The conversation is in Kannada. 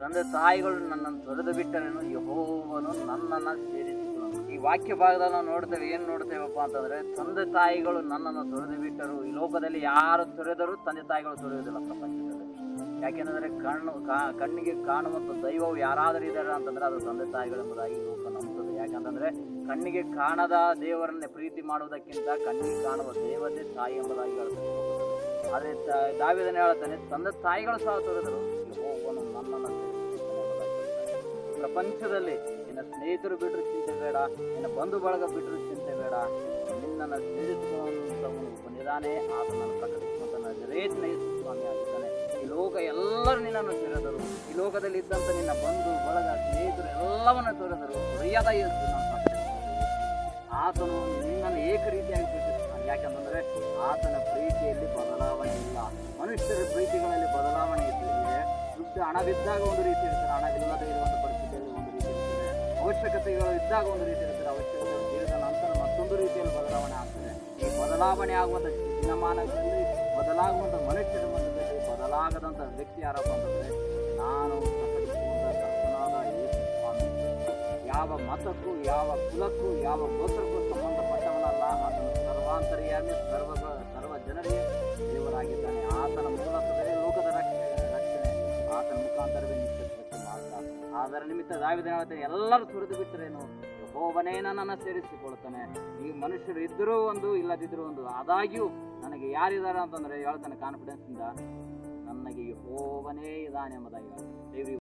ತಂದೆ ತಾಯಿಗಳು ನನ್ನನ್ನು ತೊರೆದು ಬಿಟ್ಟರೇನು, ಯೆಹೋವನು ನನ್ನನ್ನು ಸೇರಿಸಿಕೊಳ್ಳನು. ಈ ವಾಕ್ಯ ಭಾಗದಲ್ಲಿ ನಾವು ನೋಡ್ತೇವೆ, ಏನು ನೋಡ್ತೇವಪ್ಪ ಅಂತಂದ್ರೆ, ತಂದೆ ತಾಯಿಗಳು ನನ್ನನ್ನು ತೊರೆದು ಬಿಟ್ಟರು. ಈ ಲೋಕದಲ್ಲಿ ಯಾರು ತೊರೆದರೂ ತಂದೆ ತಾಯಿಗಳು ತೊರೆಯುವುದಿಲ್ಲ ಪ್ರಪಂಚದಲ್ಲಿ. ಯಾಕೆಂದರೆ ಕಣ್ಣಿಗೆ ಕಾಣುವಂಥ ದೈವವು ಯಾರಾದರೂ ಇದ್ದಾರೆ ಅಂತಂದ್ರೆ ಅದು ತಂದೆ ತಾಯಿಗಳೆಂಬುದಾಗಿ ಲೋಕ ನಂಬುತ್ತದೆ. ಯಾಕಂತಂದ್ರೆ ಕಣ್ಣಿಗೆ ಕಾಣದ ದೇವರನ್ನೇ ಪ್ರೀತಿ ಮಾಡುವುದಕ್ಕಿಂತ ಕಣ್ಣಿಗೆ ಕಾಣುವ ದೇವತೆ ತಾಯಿ ಎಂಬುದಾಗಿ ಹೇಳ್ತಾರೆ. ಅದೇ ದಾವೀದನು ಹೇಳ್ತಾನೆ, ತಂದೆ ತಾಯಿಗಳು ಸಹ ತೊರೆದರು, ಯೆಹೋವನು ನನ್ನನ್ನು ಸೇರಿಸಿಕೊಳ್ಳುತ್ತಾನೆ. ಪ್ರಪಂಚದಲ್ಲಿ ನಿನ್ನ ಸ್ನೇಹಿತರು ಬಿಟ್ಟರು ಚಿಂತೆ ಬೇಡ, ನಿನ್ನ ಬಂಧು ಬಳಗ ಬಿಟ್ಟರು ಚಿಂತೆ ಬೇಡ, ನಿನ್ನನ್ನು ಸೇರಿಸಿಕೊಳ್ಳುವಂಥವನು ಒಬ್ಬನಿದ್ದಾನೆ, ಆತನನ್ನು ಪ್ರಕಟಿಸುವಂತ ನಜರೇತಿನ ಯೇಸು ಸ್ವಾಮಿ ಆಗಿದ್ದಾನೆ. ಈ ಲೋಕ ಎಲ್ಲರೂ ನಿನ್ನನ್ನು ತೊರೆದರು, ಈ ಲೋಕದಲ್ಲಿ ಇದ್ದಂಥ ನಿನ್ನ ಬಂಧು ಬಳಗ ಸ್ನೇಹಿತರು ಎಲ್ಲವನ್ನ ತೊರೆದರು, ಸರಿಯಾದ ಯೇಸು ನಾನು ಪ್ರಕಟಿಸುತ್ತೇನೆ. ಆತನು ನಿನ್ನನ್ನು ಏಕ ರೀತಿಯಾಗಿ ಪ್ರೀತಿಸುತ್ತಾನೆ. ಯಾಕಂತಂದ್ರೆ ಆತನ ಪ್ರೀತಿಯಲ್ಲಿ ಬದಲಾವಣೆ ಇಲ್ಲ. ಮನುಷ್ಯರ ಪ್ರೀತಿಗಳಲ್ಲಿ ಬದಲಾವಣೆ ಇದೆ. ದುಡ್ಡು ಹಣವಿದ್ದಾಗ ಒಂದು ರೀತಿ ಇರ್ತಾರೆ, ಹಣವಿಲ್ಲದೆ ಇರುವಂಥ ಪರಿಸ್ಥಿತಿಯಲ್ಲಿ ಒಂದು ರೀತಿ ಇರ್ತದೆ. ಅವಶ್ಯಕತೆಗಳು ಇದ್ದಾಗ ಒಂದು ರೀತಿ ಇರ್ತಾರೆ, ಅವಶ್ಯಕತೆಗಳು ತೀರಿದ ನಂತರ ಮತ್ತೊಂದು ರೀತಿಯಲ್ಲಿ ಬದಲಾವಣೆ ಆಗ್ತದೆ. ಈ ಬದಲಾವಣೆ ಆಗುವಂಥ ದಿನಮಾನಗಳಲ್ಲಿ ಬದಲಾಗುವಂಥ ಮನುಷ್ಯರ ಮಧ್ಯದಲ್ಲಿ ಬದಲಾಗದಂಥ ವ್ಯಕ್ತಿ ಯಾರಪ್ಪ ಅಂತಂದ್ರೆ ನಾನು ಪ್ರಕಟಿಸುವಂಥ ಕರ್ತನಾದ ಯೇಸು ಸ್ವಾಮಿ. ಯಾವ ಮತಕ್ಕೂ ಯಾವ ಕುಲಕ್ಕೂ ಯಾವ ಗೋತ್ರಕ್ಕೂ ಸಂಬಂಧಪಟ್ಟವನಲ್ಲ. ಆತನು ಸರ್ವಾಂತರ್ಯಾಮಿ, ಸರ್ವ ಜನರಿಗೆ ದೇವರಾಗಿದ್ದಾನೆ. ಆತನ ಮೂಲಕವೇ ಲೋಕದ ರಕ್ಷಣೆ, ಆತನ ಮುಖಾಂತರವೇ ನಿಶ್ಚಿತಕ್ಕೆ ಮಾರ್ಗ. ಅದರ ನಿಮಿತ್ತ ದಾವೀದನು ಹೇಳ್ತಾನೆ, ಎಲ್ಲರೂ ತೊರೆದು ಬಿಟ್ಟರೇನು, ಯೆಹೋವನೇ ನನ್ನನ್ನು ಸೇರಿಸಿಕೊಳ್ತಾನೆ. ಈ ಮನುಷ್ಯರು ಇದ್ದರೂ ಒಂದು, ಇಲ್ಲದಿದ್ದರೂ ಒಂದು, ಆದಾಗ್ಯೂ ನನಗೆ ಯಾರಿದ್ದಾರೆ ಅಂತಂದ್ರೆ ಹೇಳ್ತಾನೆ ಕಾನ್ಫಿಡೆನ್ಸ್ ಇಂದ, ನನಗೆ ಯೆಹೋವನೇ ಇದ್ದಾನೆ ಎಂಬುದಾಗಿ ಹೇಳ್ತಾನೆ.